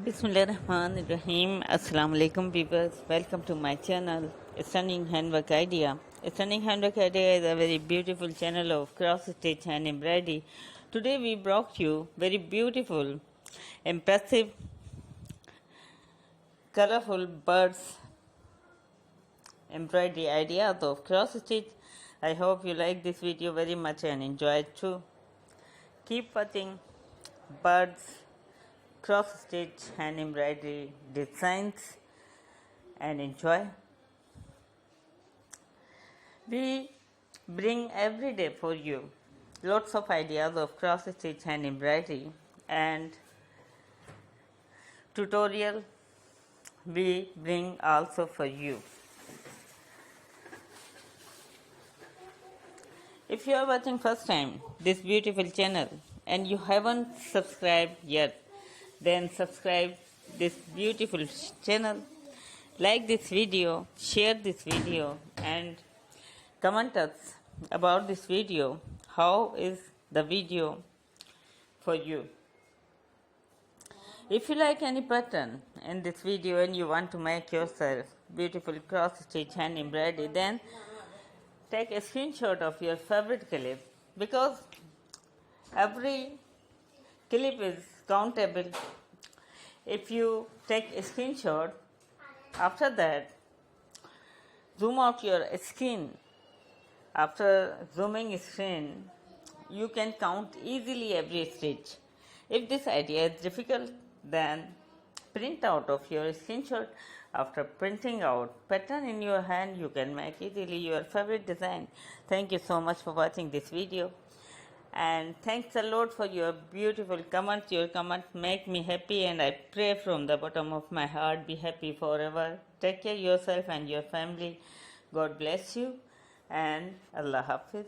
Bismillahirrahmanirrahim. Assalamu alaikum viewers. Welcome to my channel, Stunning Handwork Idea. Stunning Handwork Idea is a very beautiful channel of cross stitch and embroidery. Today we brought you very beautiful, impressive, colorful birds embroidery ideas of cross stitch. I hope you like this video very much and enjoy it too. Keep watching birds cross stitch hand embroidery designs and enjoy. We bring every day for you lots of ideas of cross stitch hand embroidery and tutorial we bring also for you. If you are watching first time this beautiful channel and you haven't subscribed yet, then subscribe this beautiful channel, like this video, share this video and comment us about this video. How is the video for you? If you like any pattern in this video and you want to make yourself beautiful cross stitch hand embroidery, then take a screenshot of your favorite clip, because every clip is countable. If you take a screenshot, after that zoom out your screen. After zooming screen, you can count easily every stitch. If this idea is difficult, then print out of your screenshot. After printing out pattern in your hand, you can make easily your favorite design. Thank you so much for watching this video. And thanks a lot for your beautiful comments. Your comments make me happy and I pray from the bottom of my heart, be happy forever. Take care of yourself and your family. God bless you and Allah Hafiz.